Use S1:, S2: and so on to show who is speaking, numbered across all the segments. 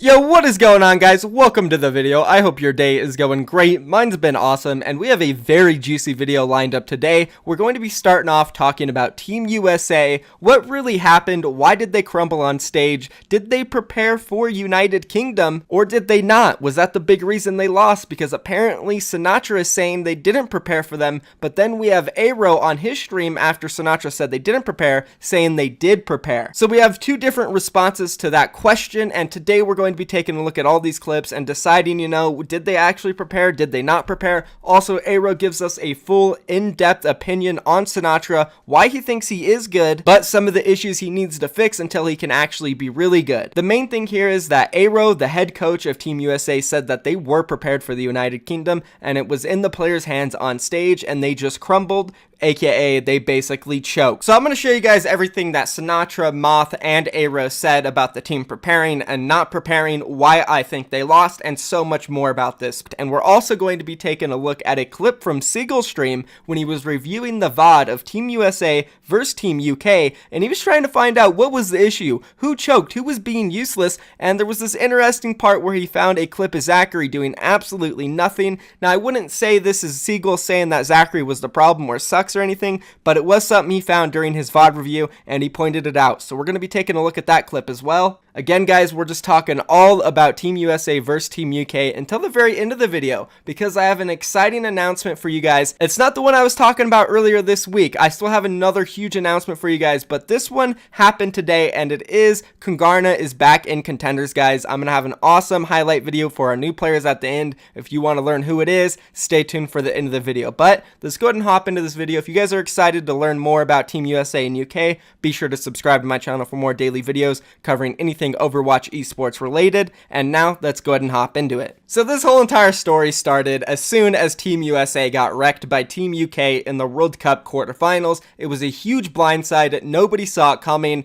S1: Yo, what is going on, guys? Welcome to the video. I hope your day is going great. Mine's been awesome, and we have a very juicy video lined up today. We're going to be starting off talking about Team USA, what really happened, why did they crumble on stage, did they prepare for United Kingdom, or did they not? Was that the big reason they lost? Because apparently Sinatraa is saying they didn't prepare for them, but then we have Aero on his stream after Sinatraa said they didn't prepare, saying they did prepare. So we have two different responses to that question, and today we're going to be taking a look at all these clips and deciding, did they actually prepare? Did they not prepare? Also, Aero gives us a full in-depth opinion on Sinatraa, why he thinks he is good, but some of the issues he needs to fix until he can actually be really good. The main thing here is that Aero, the head coach of Team USA, said that they were prepared for the United Kingdom and it was in the players' hands on stage and they just crumbled, aka they basically choked. So I'm going to show you guys everything that Sinatraa, Moth, and Aero said about the team preparing and not preparing, why I think they lost, and so much more about this. And we're also going to be taking a look at a clip from Seagull's stream when he was reviewing the VOD of Team USA versus Team UK, and he was trying to find out what was the issue, who choked, who was being useless, and there was this interesting part where he found a clip of Zachary doing absolutely nothing. Now, I wouldn't say this is Seagull saying that Zachary was the problem or sucks or anything, but it was something he found during his VOD review and he pointed it out. So we're going to be taking a look at that clip as well. Again, guys, we're just talking all about Team USA versus Team UK until the very end of the video because I have an exciting announcement for you guys. It's not the one I was talking about earlier this week. I still have another huge announcement for you guys, but this one happened today and it is Kungarna is back in Contenders, guys. I'm going to have an awesome highlight video for our new players at the end. If you want to learn who it is, stay tuned for the end of the video. But let's go ahead and hop into this video. If you guys are excited to learn more about Team USA and UK, be sure to subscribe to my channel for more daily videos covering anything Overwatch esports related. And now let's go ahead and hop into it. So this whole entire story started as soon as Team USA got wrecked by Team UK in the World Cup quarterfinals. It was a huge blindside. Nobody saw it coming.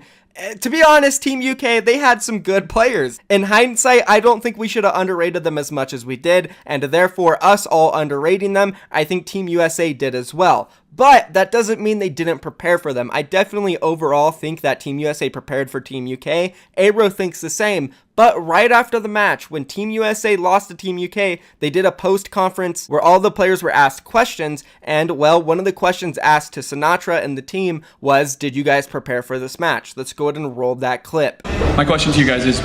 S1: To be honest, Team UK, they had some good players. In hindsight, I don't think we should have underrated them as much as we did, and therefore us all underrating them, I think Team USA did as well. But that doesn't mean they didn't prepare for them. I definitely overall think that Team USA prepared for Team UK. Aero thinks the same. But right after the match, when Team USA lost to Team UK, they did a post-conference where all the players were asked questions. And, well, one of the questions asked to Sinatraa and the team was, did you guys prepare for this match? Let's go ahead and roll that clip.
S2: My question to you guys is,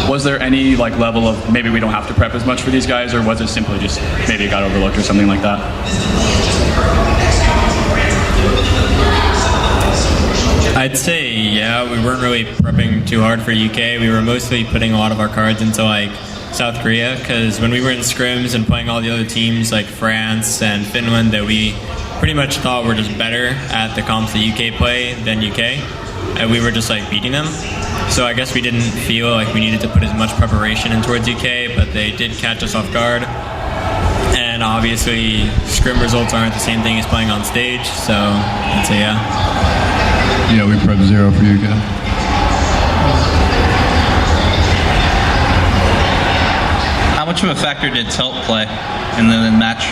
S2: was there any level of maybe we don't have to prep as much for these guys, or was it simply just maybe it got overlooked or something like that?
S3: I'd say, yeah, we weren't really prepping too hard for UK. We were mostly putting a lot of our cards into South Korea, because when we were in scrims and playing all the other teams like France and Finland that we pretty much thought were just better at the comps that UK play than UK, and we were just beating them. So I guess we didn't feel like we needed to put as much preparation in towards UK, but they did catch us off guard. And obviously, scrim results aren't the same thing as playing on stage, so I'd say yeah.
S4: Yeah, we prepped 0 for you guys.
S5: How much of a factor did tilt play in the match?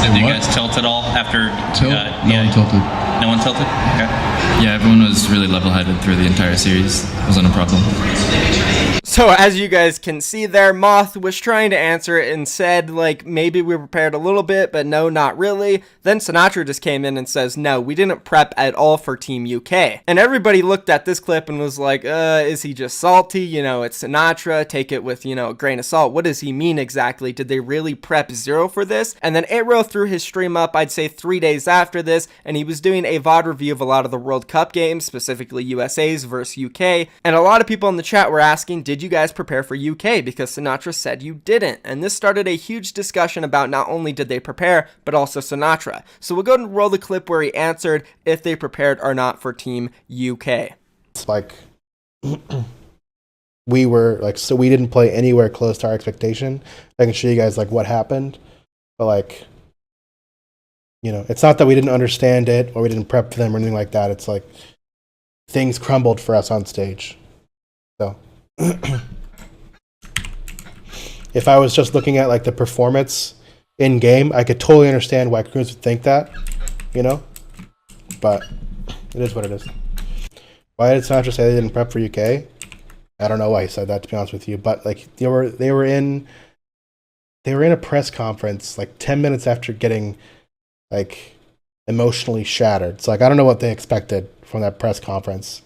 S5: Did you guys tilt at all after?
S4: Tilt? No one tilted.
S5: No one tilted? Okay.
S6: Yeah, everyone was really level-headed through the entire series. It wasn't a problem.
S1: So as you guys can see there, Moth was trying to answer it and said, maybe we prepared a little bit, but no, not really. Then Sinatraa just came in and says, no, we didn't prep at all for Team UK. And everybody looked at this clip and was like, is he just salty? It's Sinatraa, take it with, a grain of salt. What does he mean exactly? Did they really prep 0 for this? And then Aero threw his stream up, I'd say 3 days after this, and he was doing a VOD review of a lot of the World Cup games, specifically USA's versus UK. And a lot of people in the chat were asking, did you guys prepare for UK? Because Sinatraa said you didn't. And this started a huge discussion about not only did they prepare, but also Sinatraa. So we'll go ahead and roll the clip where he answered if they prepared or not for Team UK.
S7: It's we were so we didn't play anywhere close to our expectation. I can show you guys what happened, but it's not that we didn't understand it or we didn't prep for them or anything like that. It's things crumbled for us on stage. So if I was just looking at the performance in game, I could totally understand why crews would think that, but it is what it is. Why did Sinatraa say they didn't prep for UK? I don't know why he said that, to be honest with you, but like they were in a press conference like 10 minutes after getting like emotionally shattered. So like I don't know what they expected from that press conference.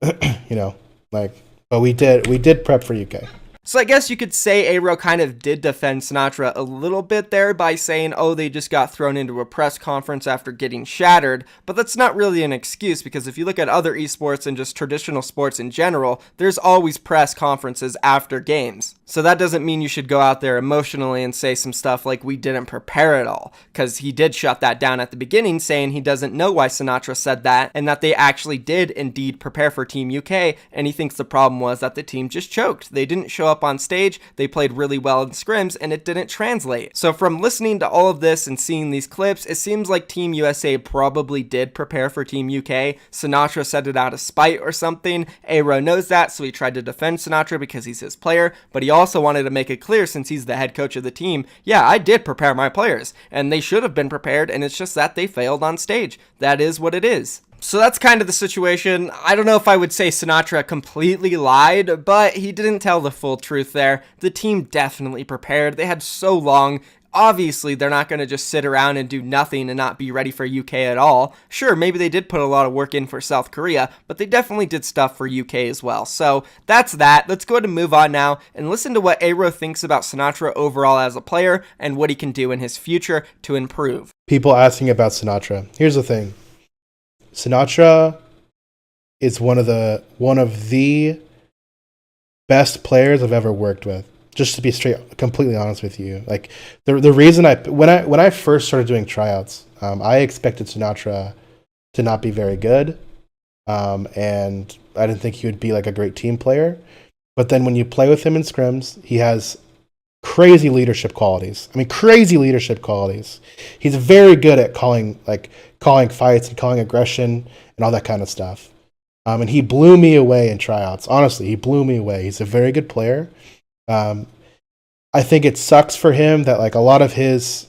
S7: You know, like, but we did prep for UK.
S1: So I guess you could say Aero kind of did defend Sinatraa a little bit there by saying, oh, they just got thrown into a press conference after getting shattered, but that's not really an excuse, because if you look at other esports and just traditional sports in general, there's always press conferences after games. So that doesn't mean you should go out there emotionally and say some stuff like we didn't prepare at all, because he did shut that down at the beginning, saying he doesn't know why Sinatraa said that, and that they actually did indeed prepare for Team UK, and he thinks the problem was that the team just choked. They didn't show up on stage, they played really well in scrims, and it didn't translate. So from listening to all of this and seeing these clips, it seems like Team USA probably did prepare for Team UK. Sinatraa said it out of spite or something. Aero knows that, so he tried to defend Sinatraa because he's his player, but he also wanted to make it clear, since he's the head coach of the team, yeah, I did prepare my players, and they should have been prepared, and it's just that they failed on stage. That is what it is. So that's kind of the situation. I don't know if I would say Sinatraa completely lied, but he didn't tell the full truth there. The team definitely prepared. They had so long. Obviously, they're not going to just sit around and do nothing and not be ready for UK at all. Sure, maybe they did put a lot of work in for South Korea, but they definitely did stuff for UK as well. So that's that. Let's go ahead and move on now and listen to what Aero thinks about Sinatraa overall as a player and what he can do in his future to improve.
S7: People asking about Sinatraa. Here's the thing. Sinatraa is one of the best players I've ever worked with. Just to be completely honest with you, like the reason when I first started doing tryouts, I expected Sinatraa to not be very good, and I didn't think he would be like a great team player. But then when you play with him in scrims, he has crazy leadership qualities. I mean, crazy leadership qualities. He's very good at calling fights and calling aggression and all that kind of stuff. And he blew me away in tryouts. Honestly, he blew me away. He's a very good player. I think it sucks for him that like a lot of his,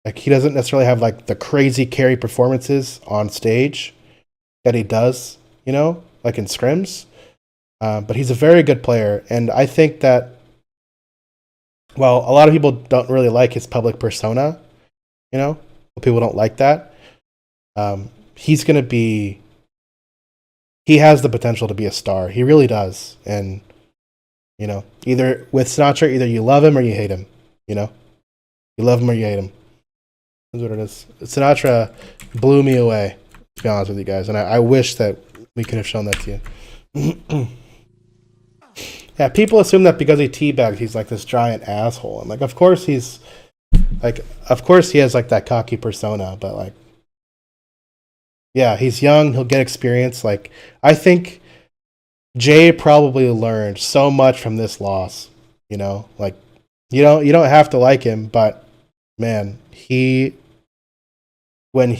S7: like he doesn't necessarily have like the crazy carry performances on stage that he does, you know, like in scrims. But he's a very good player. And I think that, well, a lot of people don't really like his public persona, you know, people don't like that. He has the potential to be a star. He really does. And, you know, either with Sinatraa, either you love him or you hate him, you know, you love him or you hate him. That's what it is. Sinatraa blew me away, to be honest with you guys. And I wish that we could have shown that to you. Yeah, people assume that because he teabagged, he's like this giant asshole. And like, of course he has like that cocky persona, but like, yeah, he's young. He'll get experience. Like, I think Jay probably learned so much from this loss. You know, like you don't have to like him, but man, I don't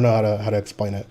S7: know how to explain it.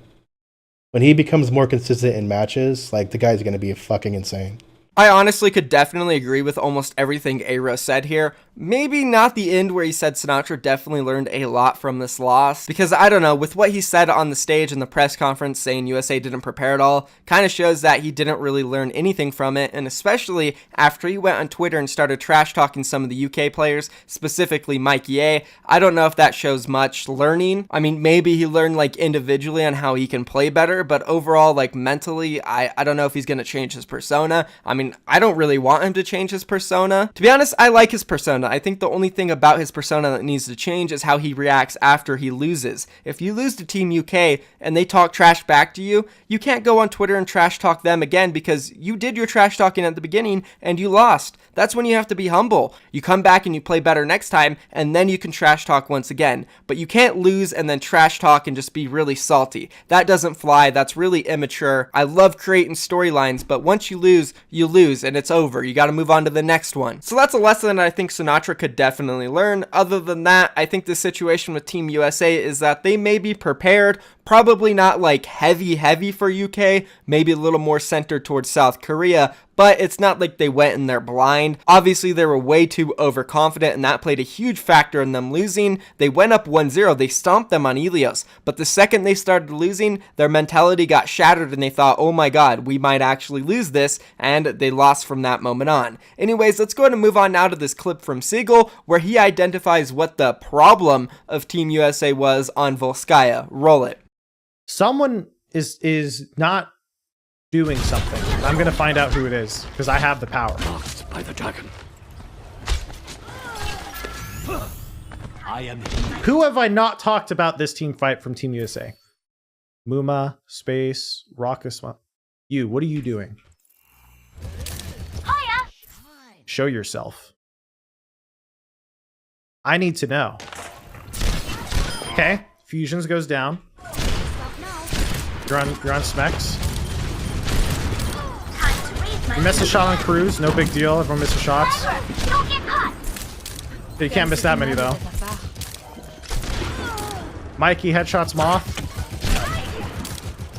S7: When he becomes more consistent in matches, like the guy's going to be fucking insane.
S1: I honestly could definitely agree with almost everything Aero said here. Maybe not the end where he said Sinatraa definitely learned a lot from this loss, because I don't know, with what he said on the stage in the press conference saying USA didn't prepare at all, kind of shows that he didn't really learn anything from it, and especially after he went on Twitter and started trash talking some of the UK players, specifically Mike Ye. I don't know if that shows much learning. I mean, maybe he learned like individually on how he can play better, but overall, like mentally, I don't know if he's going to change his persona. I mean, I don't really want him to change his persona. To be honest, I like his persona. I think the only thing about his persona that needs to change is how he reacts after he loses. If you lose to Team UK and they talk trash back to you, you can't go on Twitter and trash talk them again, because you did your trash talking at the beginning and you lost. That's when you have to be humble. You come back and you play better next time, and then you can trash talk once again. But you can't lose and then trash talk and just be really salty. That doesn't fly. That's really immature. I love creating storylines, but once you lose and it's over. You got to move on to the next one. So that's a lesson that I think Sinatraa could definitely learn. Other than that, I think the situation with Team USA is that they may be prepared, Probably not like heavy for UK, maybe a little more centered towards South Korea, but it's not like they went in there blind. Obviously, they were way too overconfident, and that played a huge factor in them losing. They went up 1-0, they stomped them on Ilios, but the second they started losing, their mentality got shattered, and they thought, oh my god, we might actually lose this, and they lost from that moment on. Anyways, let's go ahead and move on now to this clip from Seagull, where he identifies what the problem of Team USA was on Volskaya. Roll it.
S8: Someone is not doing something. I'm gonna find out who it is because I have the power.
S9: Marked by the dragon. I am
S8: Who have I not talked about this team fight from Team USA? Muma, Space, Rockus. You, what are you doing?
S10: Hiya.
S8: Show yourself. I need to know. Okay, Fusions goes down. You're on Smex. You missed a shot on Cruz, no big deal. Everyone misses shots.
S10: Don't get caught.
S8: You can't miss that many though. Mikey headshots Moth.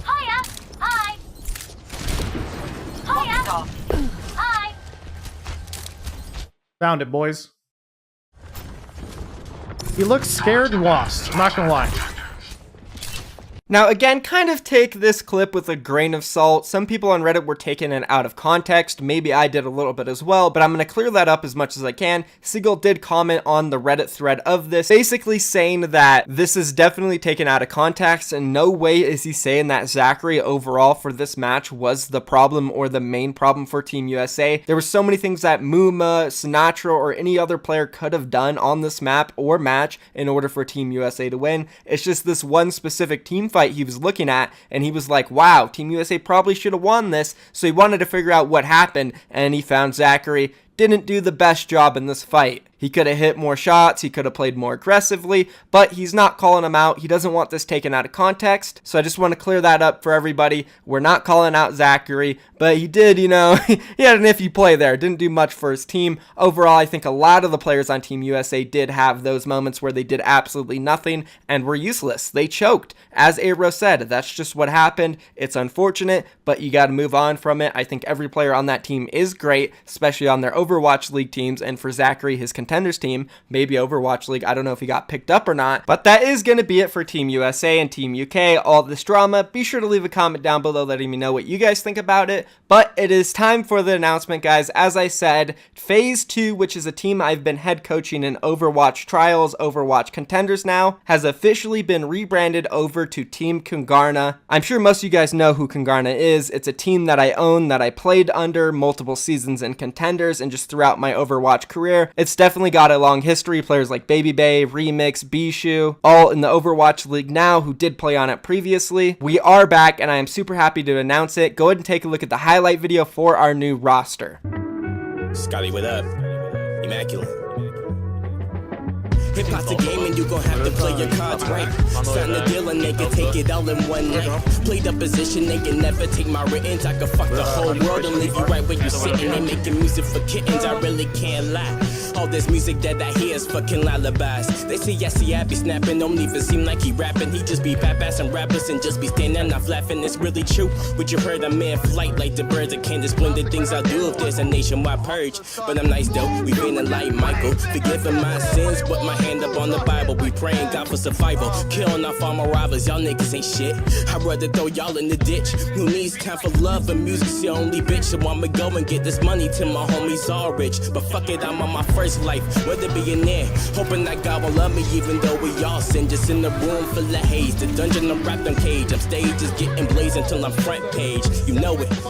S10: Hiya. Hi. Hiya. Hi.
S8: Found it, boys. He looks scared and lost. I'm not gonna lie.
S1: Now again, kind of take this clip with a grain of salt. Some people on Reddit were taking it out of context. Maybe I did a little bit as well, but I'm going to clear that up as much as I can. Seagull did comment on the Reddit thread of this, basically saying that this is definitely taken out of context, and no way is he saying that Zachary overall for this match was the problem or the main problem for Team USA. There were so many things that Muma, Sinatraa, or any other player could have done on this map or match in order for Team USA to win. It's just this one specific team fight he was looking at, and he was like, wow, Team USA probably should have won this, so he wanted to figure out what happened, and he found Zachary didn't do the best job in this fight. He could have hit more shots, he could have played more aggressively, but he's not calling him out. He doesn't want this taken out of context, so I just want to clear that up for everybody. We're not calling out Zachary, but he did, you know, he had an iffy play there. Didn't do much for his team. Overall, I think a lot of the players on Team USA did have those moments where they did absolutely nothing and were useless. They choked. As Aero said, that's just what happened. It's unfortunate, but you got to move on from it. I think every player on that team is great, especially on their Overwatch League teams, and for Zachary, his Contenders team, maybe Overwatch League, I don't know if he got picked up or not, but that is going to be it for Team USA and Team UK. All this drama, be sure to leave a comment down below letting me know what you guys think about it, but it is time for the announcement, guys. As I said, Phase 2, which is a team I've been head coaching in Overwatch Trials, Overwatch Contenders now, has officially been rebranded over to Team Kungarna. I'm sure most of you guys know who Kungarna is. It's a team that I own, that I played under multiple seasons in Contenders and just throughout my Overwatch career. It's definitely got a long history. Players like Baby Bay, Remix, Bishu, all in the Overwatch League now who did play on it previously. We are back, and I am super happy to announce it. Go ahead and take a look at the highlight video for our new roster.
S11: Scotty, what up? Immaculate. Hip hop's a game and you gon' have to play your cards right. Sign the deal and they can take it all in one night. Play the position, they can never take my writtens. I can fuck the whole world and leave you right where you sitting. They making music for kittens, I really can't lie. All this music that I hear is fucking lullabies. They say I be snapping, don't even seem like he rapping. He just be rap-assing rappers and just be standing off laughing. It's really true, what you heard, I'm in flight like the birds. I can't explain the things I do if there's a nationwide purge. But I'm nice though, we feeling like Michael, forgiving my sins, but my hand up on the Bible. We praying God for survival, killing off all my rivals. Y'all niggas ain't shit, I'd rather throw y'all in the ditch. Who needs time for love and music's the only bitch. So I'ma go and get this money till my homies all rich. But fuck it, I'm on my first life, whether billionaire, hoping that God will love me even though we all sin. Just in the room full of haze, the dungeon I'm wrapped in cage. I'm stage just getting blazed until I'm front page. You know it.
S12: That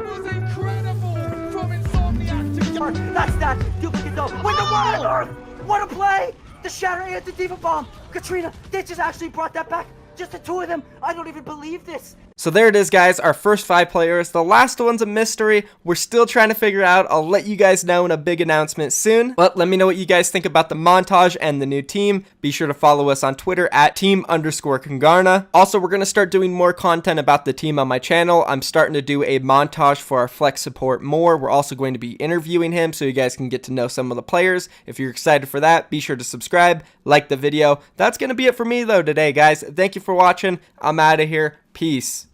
S12: was incredible from Insomniac to
S13: That's that. You look at those. Win the world on Earth. What a play! The Shatter anti-diva bomb. Katrina, they just actually brought that back. Just the two of them. I don't even believe this.
S1: So there it is, guys, our first 5 players. The last one's a mystery. We're still trying to figure out. I'll let you guys know in a big announcement soon. But let me know what you guys think about the montage and the new team. Be sure to follow us on Twitter at @team_Kungarna. Also, we're going to start doing more content about the team on my channel. I'm starting to do a montage for our flex support more. We're also going to be interviewing him so you guys can get to know some of the players. If you're excited for that, be sure to subscribe, like the video. That's going to be it for me though today, guys. Thank you for watching. I'm out of here. Peace.